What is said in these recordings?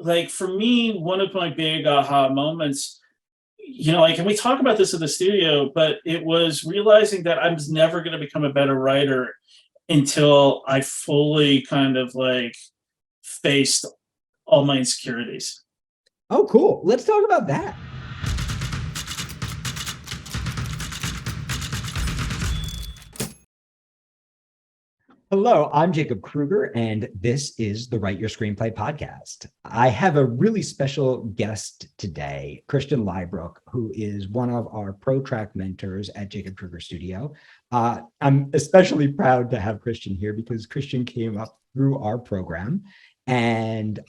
like for me, one of my big aha moments, and we talk about this in the studio, but it was realizing that I was never going to become a better writer until I fully kind of like faced all my insecurities. Oh, cool. Let's talk about that. Hello, I'm Jacob Kruger, and this is the Write Your Screenplay podcast. I have a really special guest today, Christian Lybrook, who is one of our ProTrack mentors at Jacob Kruger Studio. I'm especially proud to have Christian here because Christian came up through our program, and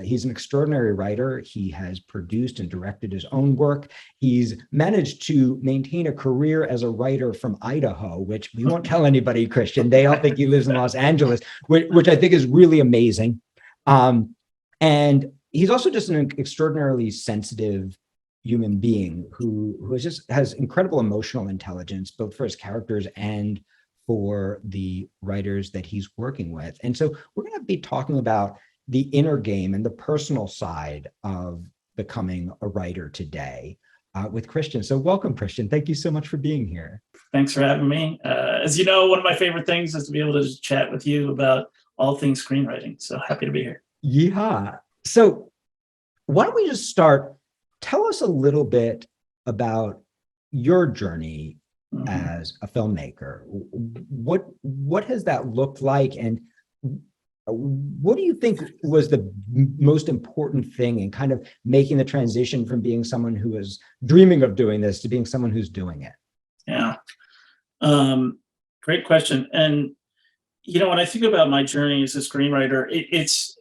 he's an extraordinary writer. He has produced and directed his own work. He's managed to maintain a career as a writer from Idaho, which we won't tell anybody, Christian. They all think he lives in Los Angeles, which I think is really amazing. And he's also just an extraordinarily sensitive human being who has incredible emotional intelligence, both for his characters and for the writers that he's working with. And so we're going to be talking about the inner game and the personal side of becoming a writer today with Christian. So welcome, Christian. Thank you so much for being here. Thanks for having me. As you know, one of my favorite things is to be able to just chat with you about all things screenwriting. So happy to be here. Yeah. So why don't we just start? Tell us a little bit about your journey as a filmmaker. What has that looked like, and what do you think was the most important thing in kind of making the transition from being someone who is dreaming of doing this to being someone who's doing it? Yeah. Great question. And when I think about my journey as a screenwriter, it's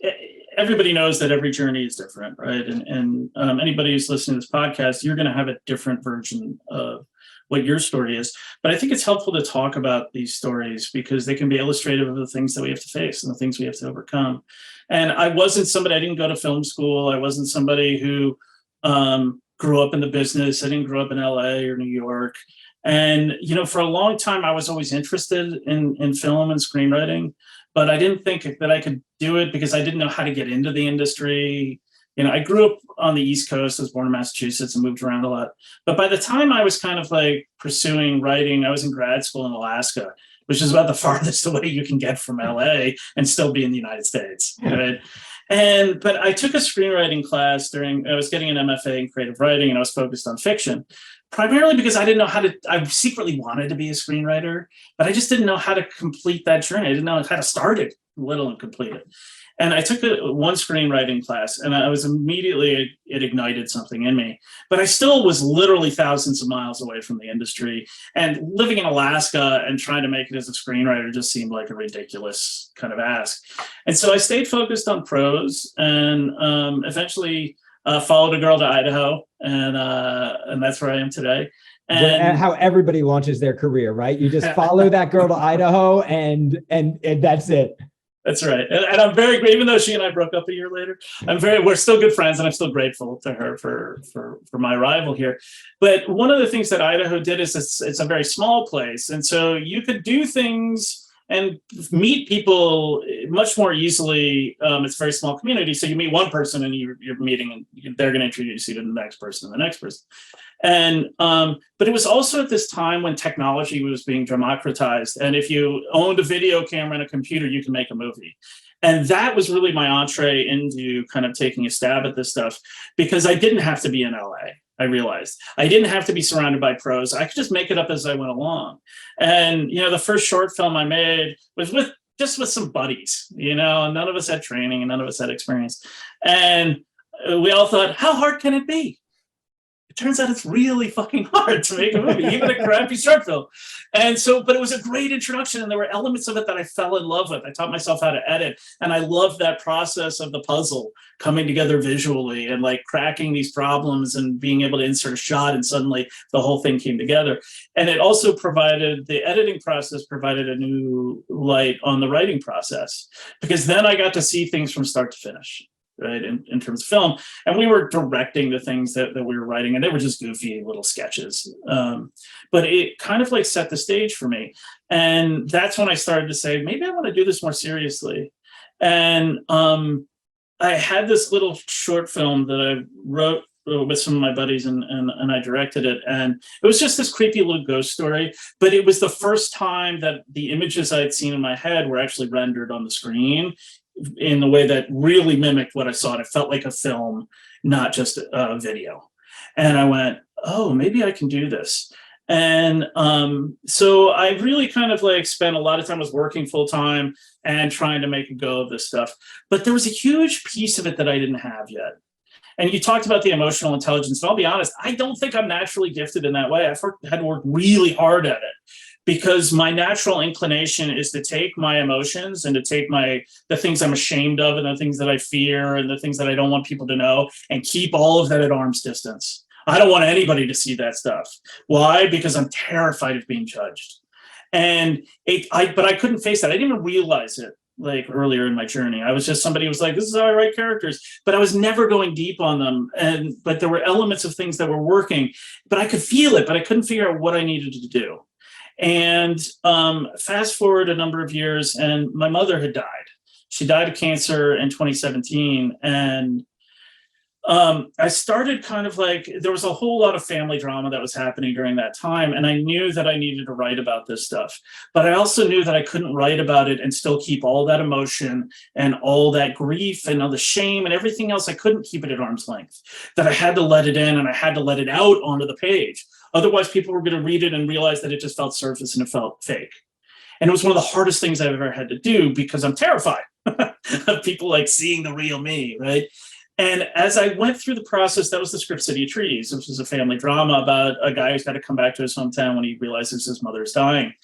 everybody knows that every journey is different, right? And anybody who's listening to this podcast, you're going to have a different version of what your story is. But I think it's helpful to talk about these stories because they can be illustrative of the things that we have to face and the things we have to overcome. And I didn't go to film school. I wasn't somebody who grew up in the business. I didn't grow up in LA or New York. And, for a long time, I was always interested in film and screenwriting, but I didn't think that I could do it because I didn't know how to get into the industry. I grew up on the East Coast. I was born in Massachusetts and moved around a lot. But by the time I was kind of like pursuing writing, I was in grad school in Alaska, which is about the farthest away you can get from LA and still be in the United States, right? But I took a screenwriting class I was getting an MFA in creative writing, and I was focused on fiction, primarily because I didn't know I secretly wanted to be a screenwriter, but I just didn't know how to complete that journey. I didn't know how to start it, let alone complete it. And I took one screenwriting class, and I was it ignited something in me. But I still was literally thousands of miles away from the industry. And living in Alaska and trying to make it as a screenwriter just seemed like a ridiculous kind of ask. And so I stayed focused on prose and eventually followed a girl to Idaho. And that's where I am today. And how everybody launches their career, right? You just follow that girl to Idaho and that's it. That's right. And I'm very grateful, even though she and I broke up a year later, we're still good friends, and I'm still grateful to her for my arrival here. But one of the things that Idaho did is it's a very small place. And so you could do things and meet people much more easily. It's a very small community. So you meet one person and you're meeting, and they're going to introduce you to the next person and the next person. And but it was also at this time when technology was being democratized, and if you owned a video camera and a computer, you can make a movie. And that was really my entree into kind of taking a stab at this stuff, because I didn't have to be in LA. I realized I didn't have to be surrounded by pros. I could just make it up as I went along. And the first short film I made was with some buddies. None of us had training and none of us had experience, and we all thought, how hard can it be? Turns out it's really fucking hard to make a movie, even a crappy short film. And so, but it was a great introduction, and there were elements of it that I fell in love with. I taught myself how to edit, and I loved that process of the puzzle coming together visually and like cracking these problems and being able to insert a shot, and suddenly the whole thing came together. And it also the editing process provided a new light on the writing process, because then I got to see things from start to finish. Right, in terms of film, and we were directing the things that we were writing, and they were just goofy little sketches, but it kind of like set the stage for me. And that's when I started to say, maybe I want to do this more seriously. And I had this little short film that I wrote with some of my buddies, and I directed it. And it was just this creepy little ghost story, but it was the first time that the images I'd seen in my head were actually rendered on the screen in a way that really mimicked what I saw. And it felt like a film, not just a video. And I went, oh, maybe I can do this. And so I really kind of like spent a lot of time, was working full time and trying to make a go of this stuff. But there was a huge piece of it that I didn't have yet. And you talked about the emotional intelligence. And I'll be honest, I don't think I'm naturally gifted in that way. I've had to work really hard at it, because my natural inclination is to take my emotions and to take the things I'm ashamed of and the things that I fear and the things that I don't want people to know, and keep all of that at arm's distance. I don't want anybody to see that stuff. Why? Because I'm terrified of being judged. And but I couldn't face that. I didn't even realize it like earlier in my journey. I was just somebody who was like, this is how I write characters, but I was never going deep on them. But there were elements of things that were working, but I could feel it, but I couldn't figure out what I needed to do. And fast forward a number of years, and my mother had died. She died of cancer in 2017. And I started kind of like, there was a whole lot of family drama that was happening during that time. And I knew that I needed to write about this stuff, but I also knew that I couldn't write about it and still keep all that emotion and all that grief and all the shame and everything else. I couldn't keep it at arm's length, that I had to let it in and I had to let it out onto the page. Otherwise, people were going to read it and realize that it just felt surface and it felt fake. And it was one of the hardest things I've ever had to do, because I'm terrified of people like seeing the real me, right? And as I went through the process, that was the script City of Trees, which is a family drama about a guy who's got to come back to his hometown when he realizes his mother is dying.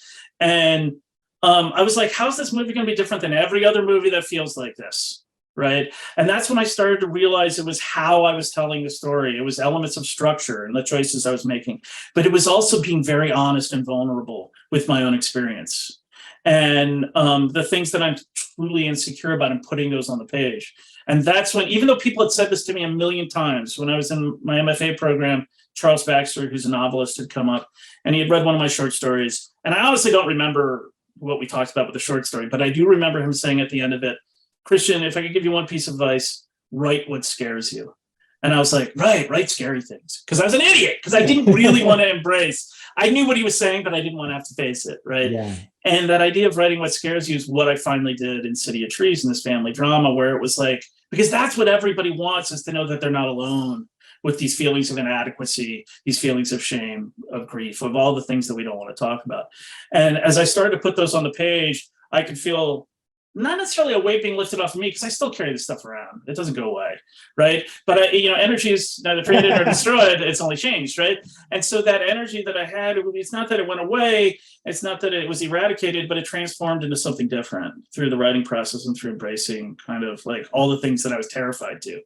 And I was like, how's this movie going to be different than every other movie that feels like this? Right. And that's when I started to realize it was how I was telling the story. It was elements of structure and the choices I was making, but it was also being very honest and vulnerable with my own experience. And the things that I'm truly insecure about, and putting those on the page. And that's when, even though people had said this to me a million times, when I was in my MFA program, Charles Baxter, who's a novelist, had come up and he had read one of my short stories. And I honestly don't remember what we talked about with the short story, but I do remember him saying at the end of it, Christian, if I could give you one piece of advice, write what scares you. And I was like, write scary things. Because I was an idiot, because I didn't really want to embrace. I knew what he was saying, but I didn't want to have to face it, right? Yeah. And that idea of writing what scares you is what I finally did in City of Trees, in this family drama, where it was like, because that's what everybody wants, is to know that they're not alone with these feelings of inadequacy, these feelings of shame, of grief, of all the things that we don't want to talk about. And as I started to put those on the page, I could feel not necessarily a weight being lifted off of me, because I still carry this stuff around. It doesn't go away, right? But energy is neither created nor destroyed. It's only changed, right? And so that energy that I had, it's not that it went away. It's not that it was eradicated, but it transformed into something different through the writing process and through embracing kind of like all the things that I was terrified to.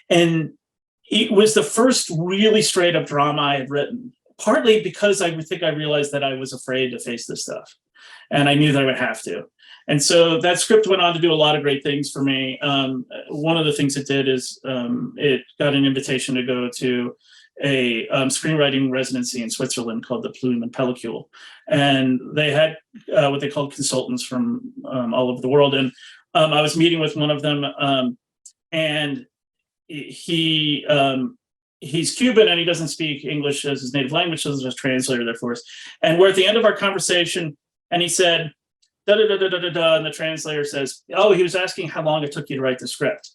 And it was the first really straight up drama I had written, partly because I think I realized that I was afraid to face this stuff. And I knew that I would have to. And so that script went on to do a lot of great things for me. One of the things it did is it got an invitation to go to a screenwriting residency in Switzerland called the Plume and Pellicule. And they had what they called consultants from all over the world. And I was meeting with one of them, and he's Cuban and he doesn't speak English as his native language, so there's a translator there for us. And we're at the end of our conversation, and he said, da da da da da da, and the translator says, oh, he was asking how long it took you to write the script.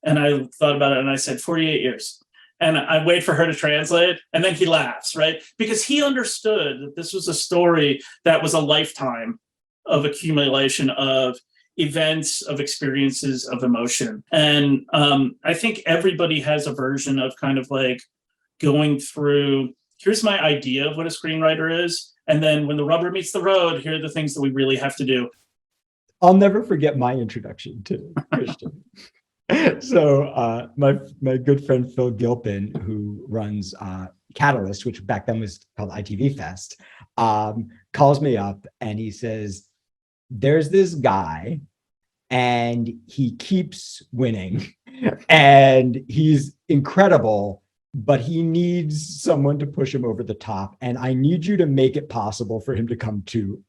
And I thought about it, and I said 48 years. And I wait for her to translate, and then he laughs, right? Because he understood that this was a story that was a lifetime of accumulation of events, of experiences, of emotion. And I think everybody has a version of kind of like going through, here's my idea of what a screenwriter is. And then when the rubber meets the road, here are the things that we really have to do. I'll never forget my introduction to Christian. So my good friend Phil Gilpin, who runs Catalyst, which back then was called ITV Fest, calls me up and he says, there's this guy and he keeps winning and he's incredible, but he needs someone to push him over the top. And I need you to make it possible for him to come to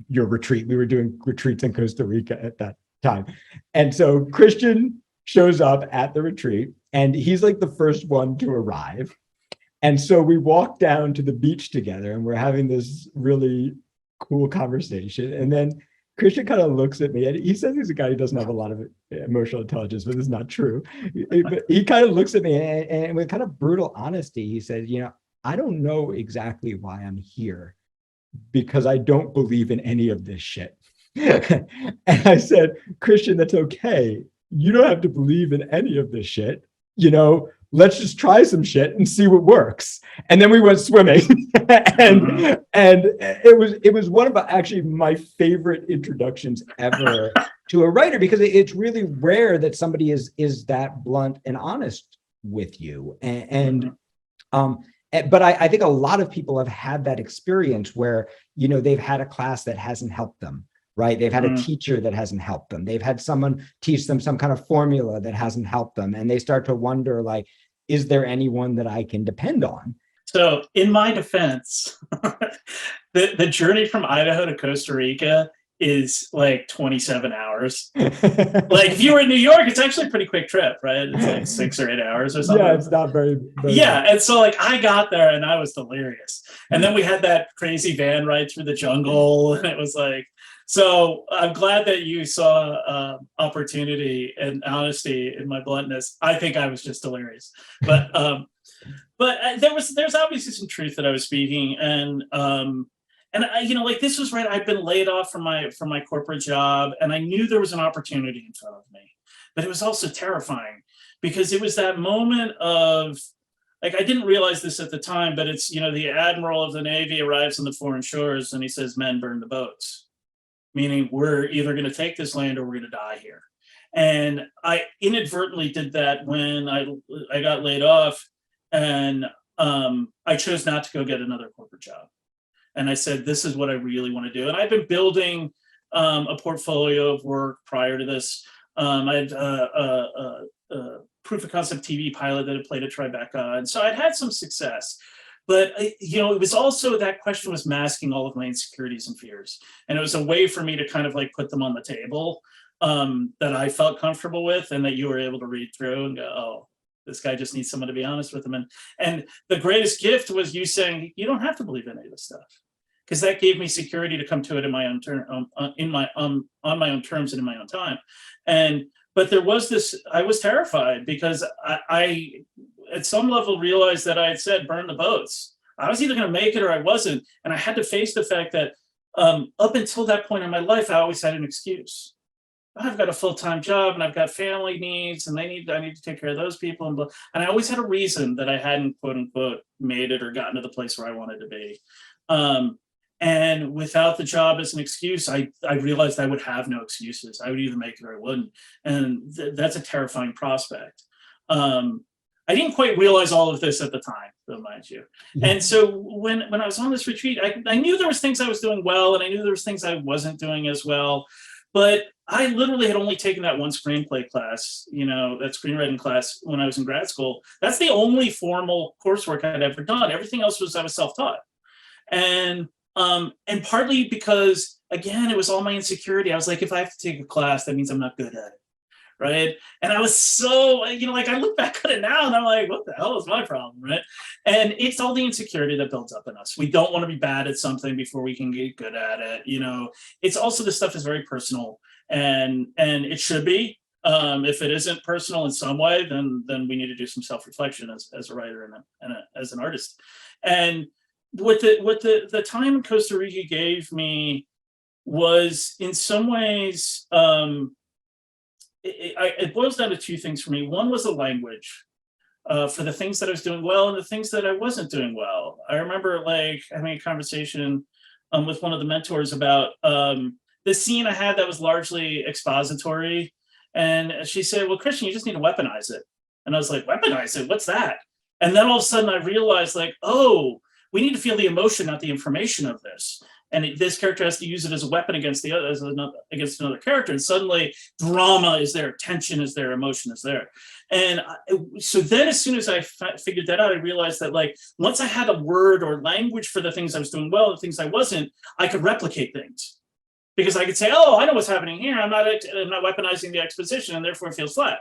your retreat. We were doing retreats in Costa Rica at that time. And so Christian shows up at the retreat, and he's like the first one to arrive. And so we walk down to the beach together, and we're having this really cool conversation. And then Christian kind of looks at me, and he says he's a guy who doesn't have a lot of emotional intelligence, but it's not true. But he kind of looks at me, and with kind of brutal honesty, he says, I don't know exactly why I'm here, because I don't believe in any of this shit. And I said, Christian, that's okay. You don't have to believe in any of this shit. Let's just try some shit and see what works. And then we went swimming. and it was one of actually my favorite introductions ever to a writer, because it's really rare that somebody is that blunt and honest with you. But I think a lot of people have had that experience where, they've had a class that hasn't helped them. Right. They've had a teacher that hasn't helped them. They've had someone teach them some kind of formula that hasn't helped them. And they start to wonder, like, is there anyone that I can depend on? So in my defense, the journey from Idaho to Costa Rica is like 27 hours. Like if you were in New York, it's actually a pretty quick trip, right? It's like 6 or 8 hours or something. Yeah, it's not very yeah. And so like I got there and I was delirious. And then we had that crazy van ride through the jungle, and it was like, so I'm glad that you saw opportunity and honesty in my bluntness. I think I was just delirious, but there's obviously some truth that I was speaking, and I, like this was right. I'd been laid off from my corporate job, and I knew there was an opportunity in front of me, but it was also terrifying because it was that moment of, like, I didn't realize this at the time, but it's, the admiral of the Navy arrives on the foreign shores and he says, "Men, burn the boats," meaning we're either going to take this land or we're going to die here. And I inadvertently did that when I got laid off, and I chose not to go get another corporate job. And I said, this is what I really want to do. And I've been building a portfolio of work prior to this. I had a proof of concept TV pilot that had played at Tribeca. And so I'd had some success. But, it was also, that question was masking all of my insecurities and fears. And it was a way for me to kind of like put them on the table that I felt comfortable with, and that you were able to read through and go, oh, this guy just needs someone to be honest with him. And the greatest gift was you saying, you don't have to believe any of this stuff, because that gave me security to come to it in my own turn, on my own terms and in my own time. But there was this, I was terrified because I at some level realized that I had said, burn the boats. I was either going to make it or I wasn't. And I had to face the fact that up until that point in my life, I always had an excuse. I've got a full-time job and I've got family needs, and I need to take care of those people. And I always had a reason that I hadn't, quote unquote, made it or gotten to the place where I wanted to be. And without the job as an excuse, I realized I would have no excuses. I would either make it or I wouldn't. And that's a terrifying prospect. I didn't quite realize all of this at the time, though, mind you. Yeah. And so when I was on this retreat, I knew there was things I was doing well, and I knew there was things I wasn't doing as well. But I literally had only taken that one screenplay class, that screenwriting class when I was in grad school. That's the only formal coursework I'd ever done. Everything else I was self-taught. And partly because, again, it was all my insecurity. I was like, if I have to take a class, that means I'm not good at it. Right. And I was so, like, I look back at it now and I'm like, what the hell is my problem? Right. And it's all the insecurity that builds up in us. We don't want to be bad at something before we can get good at it. It's also, this stuff is very personal, and it should be. If it isn't personal in some way, then we need to do some self-reflection as a writer and as an artist. And what the time in Costa Rica gave me was, in some ways, it boils down to two things for me. One was the language for the things that I was doing well and the things that I wasn't doing well. I remember like having a conversation with one of the mentors about the scene I had that was largely expository. And she said, well, Christian, you just need to weaponize it. And I was like, weaponize it? What's that? And then all of a sudden I realized, like, oh, we need to feel the emotion, not the information of this. And this character has to use it as a weapon against against another character. And suddenly drama is there, tension is there, emotion is there. And so then as soon as I figured that out, I realized that, like, once I had a word or language for the things I was doing well, the things I wasn't, I could replicate things. Because I could say, oh, I know what's happening here. I'm not weaponizing the exposition, and therefore it feels flat.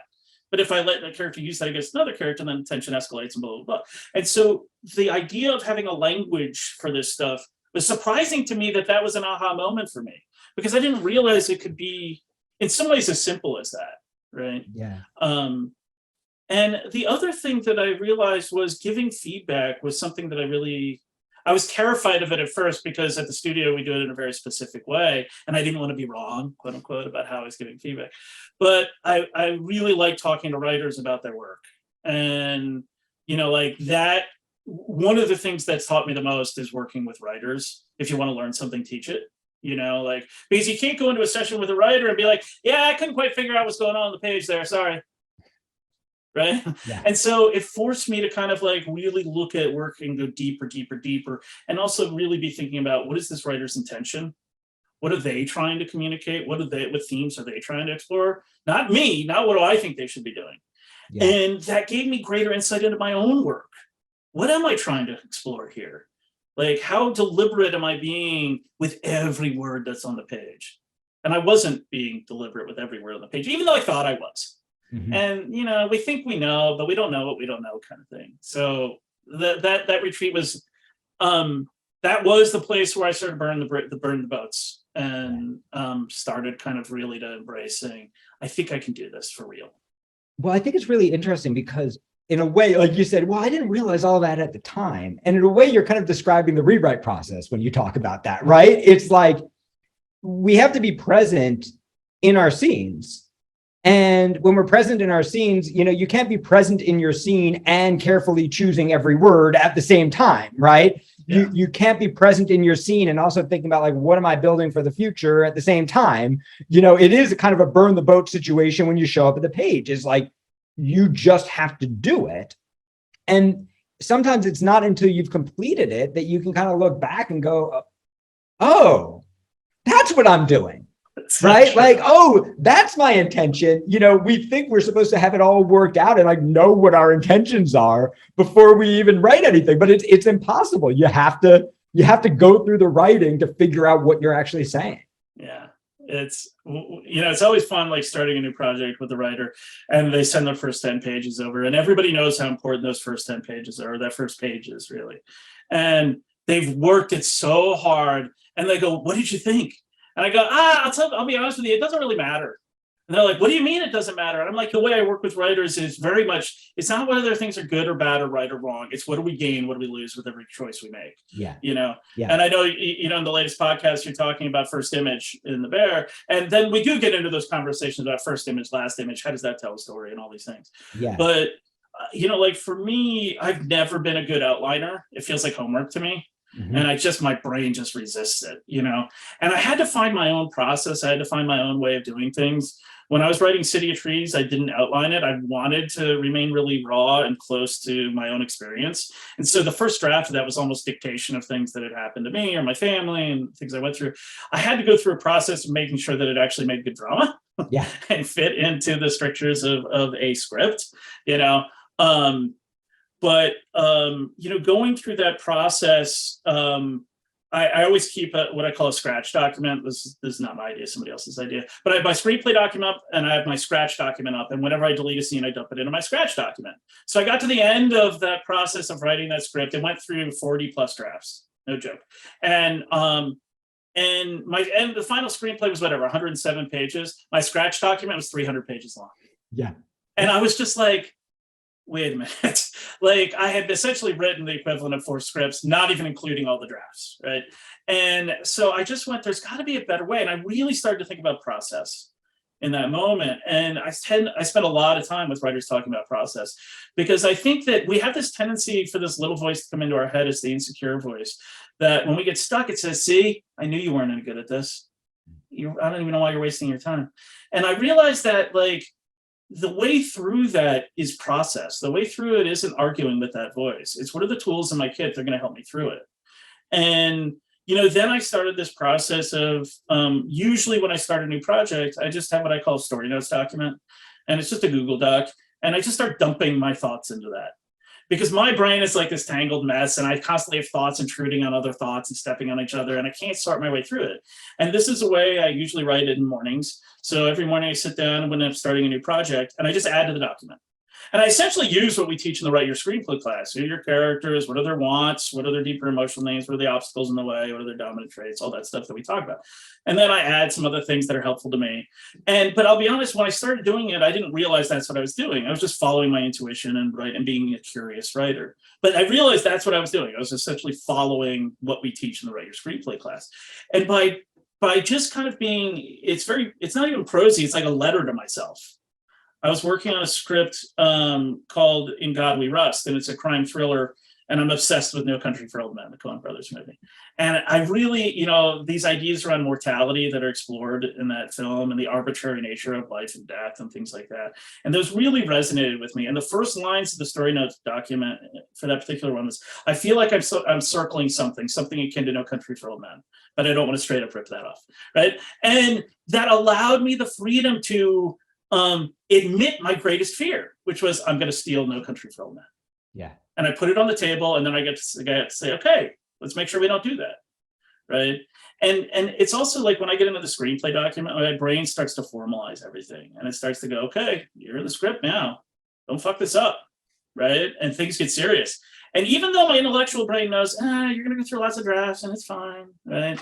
But if I let the character use that against another character, then tension escalates and blah, blah, blah. And so the idea of having a language for this stuff was surprising to me, that was an aha moment for me, because I didn't realize it could be in some ways as simple as that, right? Yeah. And the other thing that I realized was giving feedback was something that I was terrified of it at first, because at the studio we do it in a very specific way, and I didn't want to be wrong, quote unquote, about how I was giving feedback. But I really like talking to writers about their work. And, like that, one of the things that's taught me the most is working with writers. If you want to learn something, teach it. Because you can't go into a session with a writer and be like, yeah, I couldn't quite figure out what's going on the page there, sorry. Right. Yeah. And so it forced me to kind of like really look at work and go deeper, deeper, deeper, and also really be thinking about, what is this writer's intention? What are they trying to communicate? What themes are they trying to explore? Not me, not what do I think they should be doing. Yeah. And that gave me greater insight into my own work. What am I trying to explore here? Like, how deliberate am I being with every word that's on the page? And I wasn't being deliberate with every word on the page, even though I thought I was. Mm-hmm. And, we think we know, but we don't know what we don't know, kind of thing. So that retreat was, that was the place where I started burn the boats, and started kind of really to embrace saying, I think I can do this for real. Well, I think it's really interesting because, in a way, like you said, well, I didn't realize all that at the time. And in a way, you're kind of describing the rewrite process when you talk about that, right? It's like, we have to be present in our scenes. And when we're present in our scenes, you can't be present in your scene and carefully choosing every word at the same time, right? Yeah. You can't be present in your scene and also thinking about, like, what am I building for the future at the same time? It is a kind of a burn the boat situation when you show up at the page. It's like, you just have to do it. And sometimes it's not until you've completed it that you can kind of look back and go, oh, that's what I'm doing. Right? Like, oh, that's my intention. We think we're supposed to have it all worked out and like know what our intentions are before we even write anything, but it's impossible. You have to go through the writing to figure out what you're actually saying. Yeah. It's always fun, like starting a new project with a writer, and they send their first 10 pages over, and everybody knows how important those first 10 pages are, or that first page is really. And they've worked it so hard, and they go, what did you think? And I go, I'll be honest with you, it doesn't really matter. And they're like, what do you mean it doesn't matter? And I'm like, the way I work with writers is very much, it's not whether things are good or bad or right or wrong. It's what do we gain, what do we lose with every choice we make? Yeah. Yeah. And I know, in the latest podcast, you're talking about first image in The Bear. And then we do get into those conversations about first image, last image. How does that tell a story and all these things? Yeah. But, like for me, I've never been a good outliner. It feels like homework to me. Mm-hmm. And my brain just resists it, and I had to find my own process. I had to find my own way of doing things. When I was writing City of Trees, I didn't outline it. I wanted to remain really raw and close to my own experience. And so the first draft of that was almost dictation of things that had happened to me or my family and things I went through. I had to go through a process of making sure that it actually made good drama, yeah, and fit into the strictures of a script, But, going through that process, I always keep what I call a scratch document. This is not my idea, somebody else's idea. But I have my screenplay document up, and I have my scratch document up. And whenever I delete a scene, I dump it into my scratch document. So I got to the end of that process of writing that script. It went through 40 plus drafts, no joke. And the final screenplay was 107 pages. My scratch document was 300 pages long. Yeah. And I was just like, wait a minute. Like, I had essentially written the equivalent of 4 scripts, not even including all the drafts, right? And so I just went, there's got to be a better way. And I really started to think about process in that moment. And I spent a lot of time with writers talking about process, because I think that we have this tendency for this little voice to come into our head as the insecure voice, that when we get stuck, it says, see, I knew you weren't any good at this. I don't even know why you're wasting your time. And I realized that, like, the way through that is process. The way through it isn't arguing with that voice. It's what are the tools in my kit that are going to help me through it. And, then I started this process of, usually when I start a new project, I just have what I call a story notes document. And it's just a Google Doc. And I just start dumping my thoughts into that. because my brain is like this tangled mess, and I constantly have thoughts intruding on other thoughts and stepping on each other, and I can't sort my way through it. And this is a way I usually write it in mornings. So every morning I sit down when I'm starting a new project, and I just add to the document. And I essentially use what we teach in the Write Your Screenplay class. Who are your characters? What are their wants? What are their deeper emotional needs? What are the obstacles in the way? What are their dominant traits? All that stuff that we talk about. And then I add some other things that are helpful to me. But I'll be honest, when I started doing it, I didn't realize that's what I was doing. I was just following my intuition and being a curious writer. But I realized that's what I was doing. I was essentially following what we teach in the Write Your Screenplay class. And by just kind of being, it's not even prosy, it's like a letter to myself. I was working on a script called In God We Rust, and it's a crime thriller, and I'm obsessed with No Country for Old Men, the Coen Brothers movie. And I really, these ideas around mortality that are explored in that film and the arbitrary nature of life and death and things like that. And those really resonated with me. And the first lines of the story notes document for that particular one was, I feel like I'm circling something akin to No Country for Old Men, but I don't want to straight up rip that off, right? And that allowed me the freedom to admit my greatest fear, which was I'm going to steal No Country for Old Men. Yeah. And I put it on the table, and then I get to say, okay, let's make sure we don't do that, right? And it's also like when I get into the screenplay document, my brain starts to formalize everything, and it starts to go, okay, you're in the script now, don't fuck this up, right? And things get serious. And even though my intellectual brain knows, you're going to go through lots of drafts and it's fine, right?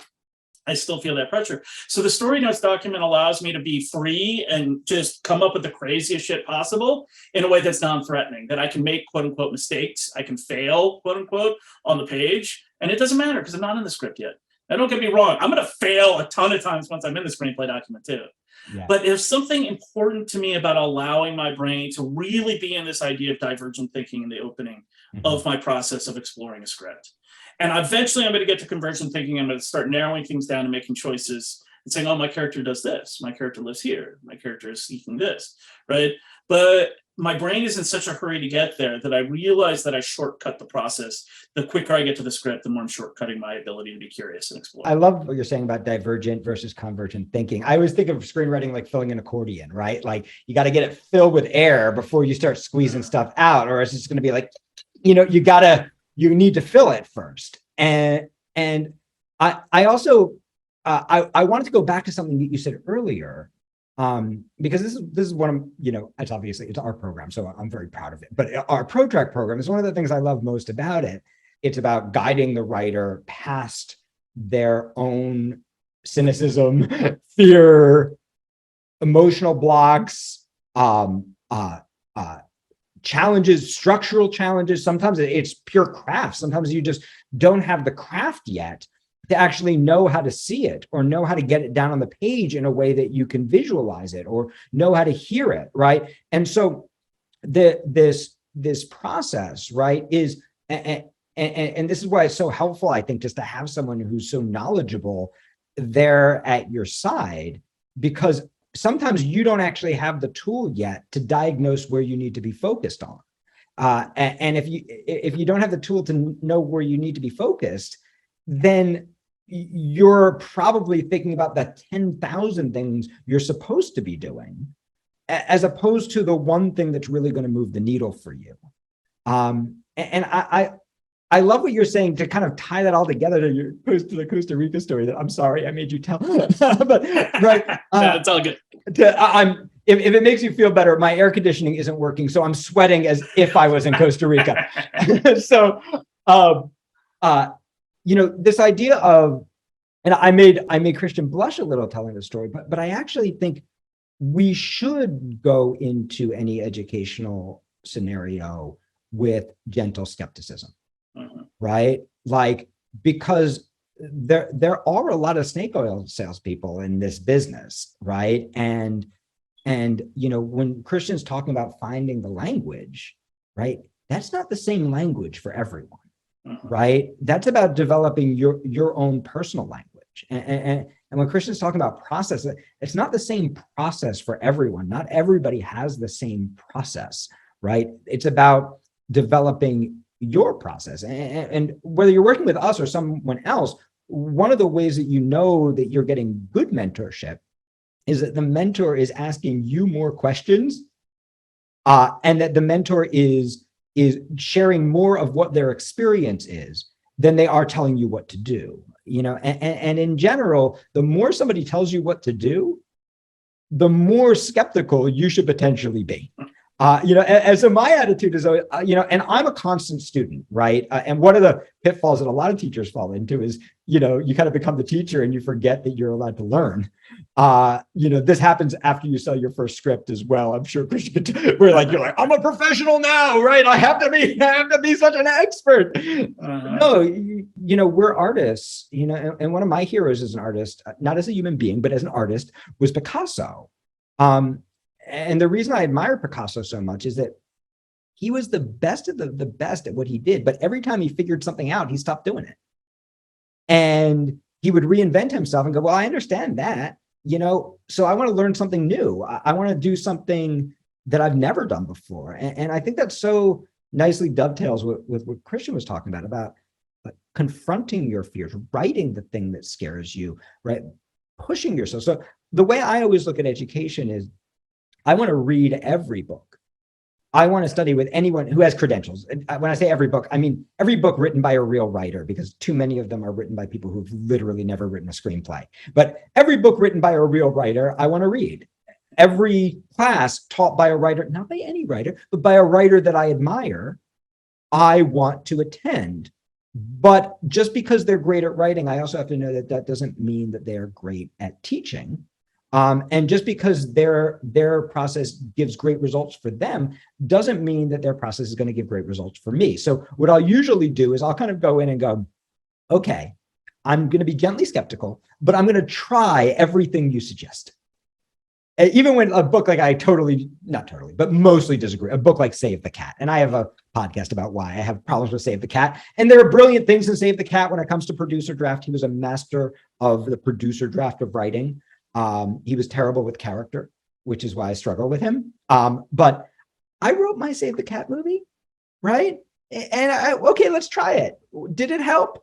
I still feel that pressure. So the story notes document allows me to be free and just come up with the craziest shit possible in a way that's non-threatening, that I can make quote unquote mistakes. I can fail quote unquote on the page, and it doesn't matter because I'm not in the script yet. Now, don't get me wrong. I'm going to fail a ton of times once I'm in the screenplay document too. Yeah. But there's something important to me about allowing my brain to really be in this idea of divergent thinking in the opening of my process of exploring a script. And eventually I'm going to get to convergent thinking. I'm going to start narrowing things down and making choices and saying, oh, my character does this. My character lives here. My character is seeking this, right? But my brain is in such a hurry to get there that I realize that I shortcut the process. The quicker I get to the script, the more I'm shortcutting my ability to be curious and explore. I love what you're saying about divergent versus convergent thinking. I always think of screenwriting like filling an accordion, right? Like you got to get it filled with air before you start squeezing stuff out, or it's just going to be like, you need to fill it first. And I also I wanted to go back to something that you said earlier, because this is one of, it's our program, so I'm very proud of it. But our ProTrack program is one of the things I love most about it. It's about guiding the writer past their own cynicism, fear, emotional blocks, challenges, structural challenges. Sometimes it's pure craft. Sometimes you just don't have the craft yet to actually know how to see it or know how to get it down on the page in a way that you can visualize it or know how to hear it, right? And so this process, right, is and this is why it's so helpful, I think, just to have someone who's so knowledgeable there at your side, because sometimes you don't actually have the tool yet to diagnose where you need to be focused on. And if you don't have the tool to know where you need to be focused, then you're probably thinking about the 10,000 things you're supposed to be doing, as opposed to the one thing that's really going to move the needle for you. And I love what you're saying to kind of tie that all together to the Costa Rica story that I'm sorry I made you tell. But right, it's all good. If it makes you feel better, my air conditioning isn't working, so I'm sweating as if I was in Costa Rica. So, this idea of, and I made Christian blush a little telling the story, but I actually think we should go into any educational scenario with gentle skepticism. Right? Like, because there are a lot of snake oil salespeople in this business, right? And when Christian's talking about finding the language, right? That's not the same language for everyone, right? That's about developing your own personal language. And when Christian's talking about process, it's not the same process for everyone. Not everybody has the same process, right? It's about developing your process. And whether you're working with us or someone else, one of the ways that you know that you're getting good mentorship is that the mentor is asking you more questions, and that the mentor is is sharing more of what their experience is than they are telling you what to do. And in general, the more somebody tells you what to do, the more skeptical you should potentially be. And so my attitude is, and I'm a constant student, right? And one of the pitfalls that a lot of teachers fall into is, you kind of become the teacher and you forget that you're allowed to learn. This happens after you sell your first script as well. I'm sure Christian, you're like, I'm a professional now, right? I have to be such an expert. No, we're artists, and one of my heroes as an artist, not as a human being, but as an artist, was Picasso. And the reason I admire Picasso so much is that he was the best of the best at what he did, but every time he figured something out, he stopped doing it. And he would reinvent himself and go, well, I understand that, so I want to learn something new. I want to do something that I've never done before. And I think that so nicely dovetails with what Christian was talking about confronting your fears, writing the thing that scares you, right? Pushing yourself. So the way I always look at education is, I want to read every book. I want to study with anyone who has credentials. And when I say every book, I mean every book written by a real writer, because too many of them are written by people who've literally never written a screenplay. But every book written by a real writer, I want to read. Every class taught by a writer, not by any writer, but by a writer that I admire, I want to attend. But just because they're great at writing, I also have to know that that doesn't mean that they're great at teaching. And just because their process gives great results for them doesn't mean that their process is going to give great results for me. So what I'll usually do is I'll kind of go in and go, okay, I'm going to be gently skeptical, but I'm going to try everything you suggest. Even when a book like not totally, but mostly disagree, a book like Save the Cat. And I have a podcast about why I have problems with Save the Cat. And there are brilliant things in Save the Cat when it comes to producer draft. He was a master of the producer draft of writing. He was terrible with character, which is why I struggle with him. But I wrote my Save the Cat movie, right? And okay, let's try it. Did it help?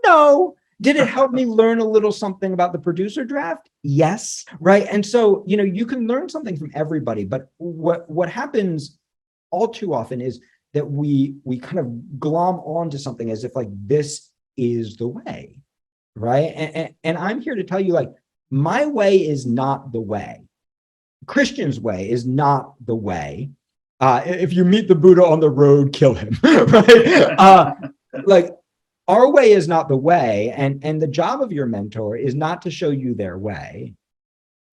No. Did it help me learn a little something about the producer draft? Yes, right? And so, you can learn something from everybody, but what happens all too often is that we kind of glom onto something as if like this is the way, right? And I'm here to tell you, like, my way is not the way. Christian's way is not the way. If you meet the Buddha on the road, kill him, right? Like, our way is not the way. And the job of your mentor is not to show you their way.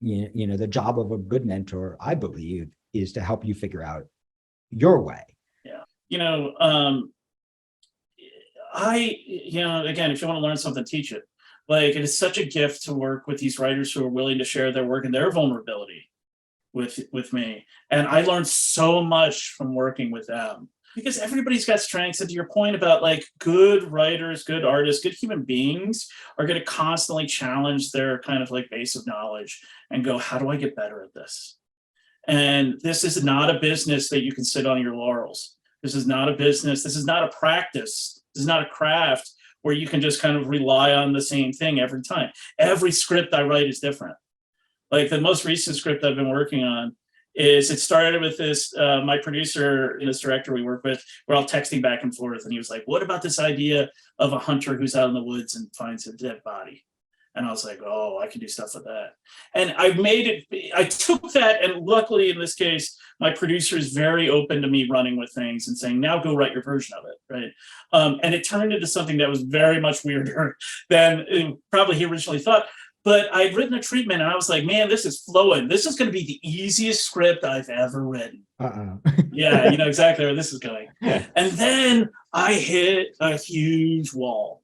The job of a good mentor, I believe, is to help you figure out your way. Yeah. Again, if you want to learn something, teach it. Like, it is such a gift to work with these writers who are willing to share their work and their vulnerability with me. And I learned so much from working with them, because everybody's got strengths. And to your point about, like, good writers, good artists, good human beings are going to constantly challenge their kind of like base of knowledge and go, how do I get better at this? And this is not a business that you can sit on your laurels. This is not a business. This is not a practice. This is not a craft where you can just kind of rely on the same thing every time. Every script I write is different. Like, the most recent script I've been working on it started with this, my producer and this director we work with, we're all texting back and forth. And he was like, what about this idea of a hunter who's out in the woods and finds a dead body? And I was like, oh, I can do stuff with that. And I took that, and luckily in this case, my producer is very open to me running with things and saying, now go write your version of it, right? And it turned into something that was very much weirder than probably he originally thought. But I'd written a treatment and I was like, man, this is flowing. This is going to be the easiest script I've ever written. Yeah, you know exactly where this is going. And then I hit a huge wall.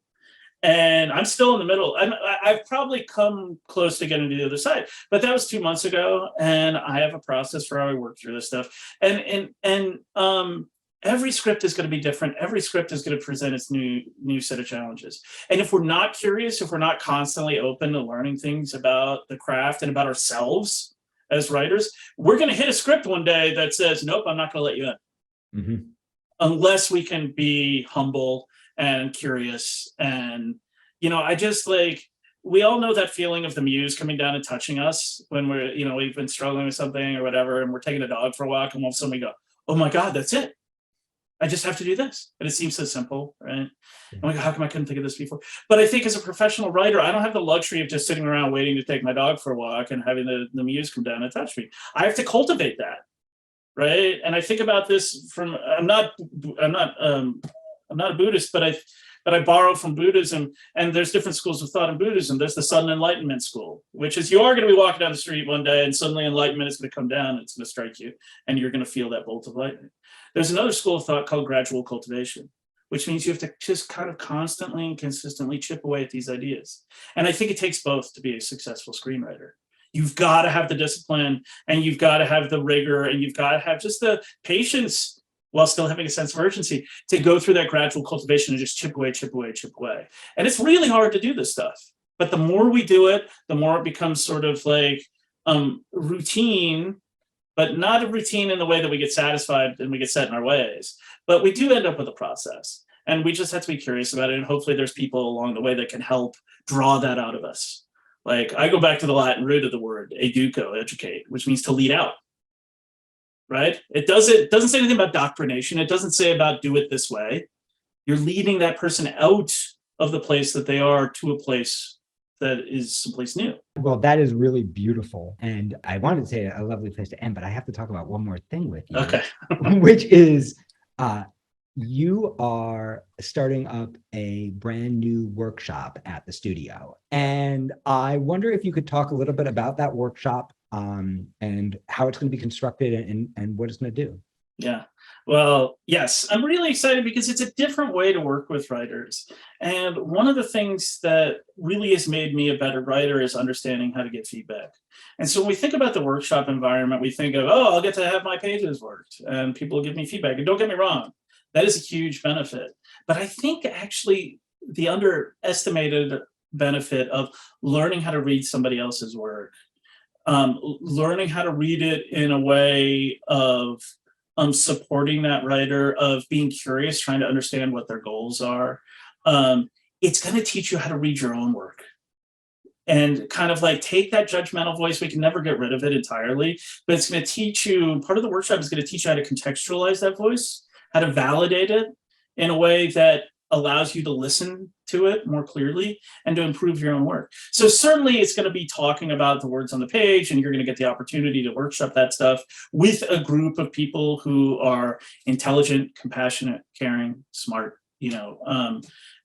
And I'm still in the middle. I've probably come close to getting to the other side, but that was 2 months ago. And I have a process for how I work through this stuff. And every script is going to be different. Every script is going to present its new set of challenges. And if we're not curious, if we're not constantly open to learning things about the craft and about ourselves as writers, we're going to hit a script one day that says, nope, I'm not going to let you in. Mm-hmm. Unless we can be humble and curious. And, I just, like, we all know that feeling of the muse coming down and touching us when we've been struggling with something or whatever, and we're taking a dog for a walk, and all of a sudden we go, oh my God, that's it. I just have to do this. And it seems so simple, right? I'm like, how come I couldn't think of this before? But I think as a professional writer, I don't have the luxury of just sitting around waiting to take my dog for a walk and having the muse come down and touch me. I have to cultivate that, right? And I think about this from, I'm not a Buddhist, but I borrow from Buddhism, and there's different schools of thought in Buddhism. There's the sudden enlightenment school, which is you are going to be walking down the street one day and suddenly enlightenment is going to come down, it's going to strike you, and you're going to feel that bolt of lightning. There's another school of thought called gradual cultivation, which means you have to just kind of constantly and consistently chip away at these ideas. And I think it takes both to be a successful screenwriter. You've got to have the discipline, and you've got to have the rigor, and you've got to have just the patience while still having a sense of urgency to go through that gradual cultivation and just chip away, chip away, chip away. And it's really hard to do this stuff. But the more we do it, the more it becomes sort of like routine, but not a routine in the way that we get satisfied and we get set in our ways. But we do end up with a process. And we just have to be curious about it. And hopefully there's people along the way that can help draw that out of us. Like I go back to the Latin root of the word, educo, educate, which means to lead out. Right? It doesn't say anything about doctrination. It doesn't say about do it this way. You're leading that person out of the place that they are to a place that is someplace new. Well, that is really beautiful. And I wanted to say a lovely place to end, but I have to talk about one more thing with you, Okay. which is you are starting up a brand new workshop at the studio. And I wonder if you could talk a little bit about that workshop and how it's going to be constructed and what it's going to do. Yeah. Well, yes, I'm really excited because it's a different way to work with writers. And one of the things that really has made me a better writer is understanding how to get feedback. And so when we think about the workshop environment, we think of, oh, I'll get to have my pages worked and people will give me feedback. And don't get me wrong, that is a huge benefit. But I think actually the underestimated benefit of learning how to read somebody else's work, learning how to read it in a way of supporting that writer, of being curious, trying to understand what their goals are. It's going to teach you how to read your own work and kind of like take that judgmental voice. We can never get rid of it entirely, but it's going to teach you, part of the workshop is going to teach you how to contextualize that voice, how to validate it in a way that allows you to listen to it more clearly and to improve your own work. So certainly it's going to be talking about the words on the page, and you're going to get the opportunity to workshop that stuff with a group of people who are intelligent, compassionate, caring, smart,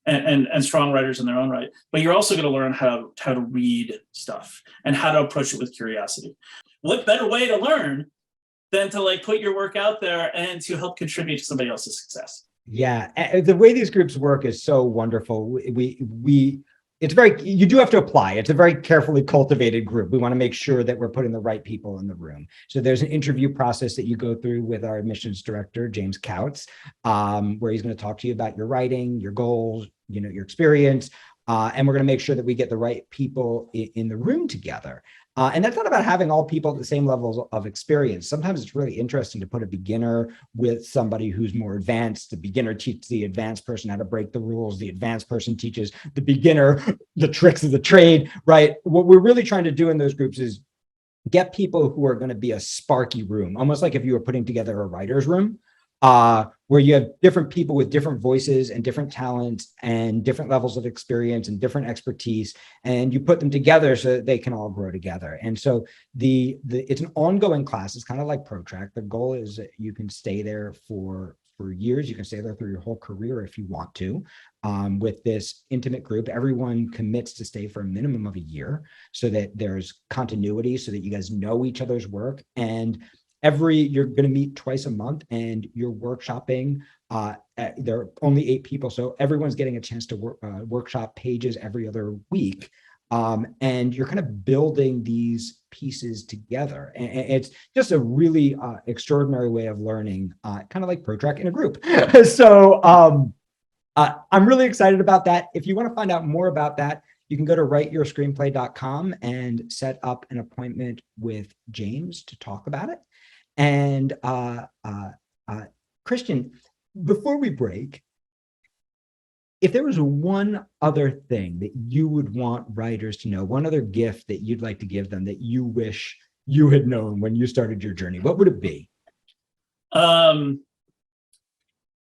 and strong writers in their own right. But you're also going to learn how to read stuff and how to approach it with curiosity. What better way to learn than to like put your work out there and to help contribute to somebody else's success? Yeah, the way these groups work is so wonderful. It's very, you do have to apply. It's a very carefully cultivated group. We want to make sure that we're putting the right people in the room. So there's an interview process that you go through with our admissions director, James Couts, where he's going to talk to you about your writing, your goals, your experience. And we're going to make sure that we get the right people in the room together. And that's not about having all people at the same levels of experience. Sometimes it's really interesting to put a beginner with somebody who's more advanced. The beginner teaches the advanced person how to break the rules. The advanced person teaches the beginner the tricks of the trade, right? What we're really trying to do in those groups is get people who are going to be a sparky room, almost like if you were putting together a writer's room, where you have different people with different voices and different talents and different levels of experience and different expertise, and you put them together so that they can all grow together. And so it's an ongoing class. It's kind of like ProTrack. The goal is that you can stay there for years. You can stay there through your whole career if you want to. With this intimate group, everyone commits to stay for a minimum of a year so that there's continuity, so that you guys know each other's work. And you're going to meet twice a month, and you're workshopping. There are only 8 people, so everyone's getting a chance to workshop pages every other week. And you're kind of building these pieces together. And it's just a really extraordinary way of learning, kind of like ProTrack in a group. So I'm really excited about that. If you want to find out more about that, you can go to writeyourscreenplay.com and set up an appointment with James to talk about it. And Christian, before we break, if there was one other thing that you would want writers to know, one other gift that you'd like to give them that you wish you had known when you started your journey, what would it be?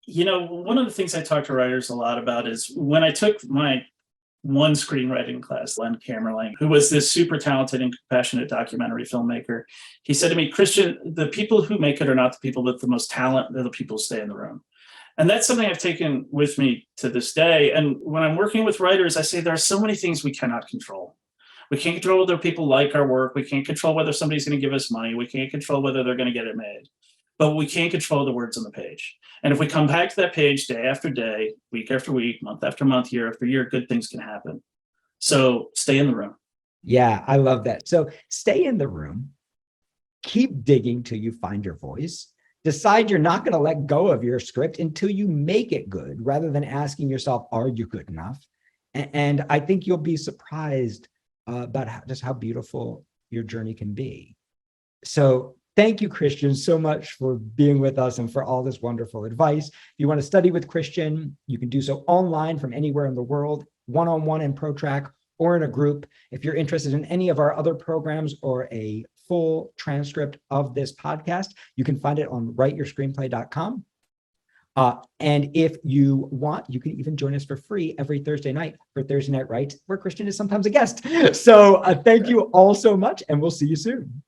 One of the things I talk to writers a lot about is when I took my one screenwriting class, Len Kammerling, who was this super talented and compassionate documentary filmmaker, he said to me, Christian, the people who make it are not the people with the most talent, they're the people who stay in the room. And that's something I've taken with me to this day. And when I'm working with writers, I say there are so many things we cannot control. We can't control whether people like our work. We can't control whether somebody's going to give us money. We can't control whether they're going to get it made. But we can't control the words on the page. And if we come back to that page day after day, week after week, month after month, year after year, good things can happen. So stay in the room. Yeah, I love that. So stay in the room, keep digging till you find your voice. Decide you're not going to let go of your script until you make it good, rather than asking yourself, are you good enough? And I think you'll be surprised about just how beautiful your journey can be. So thank you, Christian, so much for being with us and for all this wonderful advice. If you want to study with Christian, you can do so online from anywhere in the world, one-on-one in ProTrack or in a group. If you're interested in any of our other programs or a full transcript of this podcast, you can find it on writeyourscreenplay.com. And if you want, you can even join us for free every Thursday night for Thursday Night Writes, where Christian is sometimes a guest. So thank you all so much, and we'll see you soon.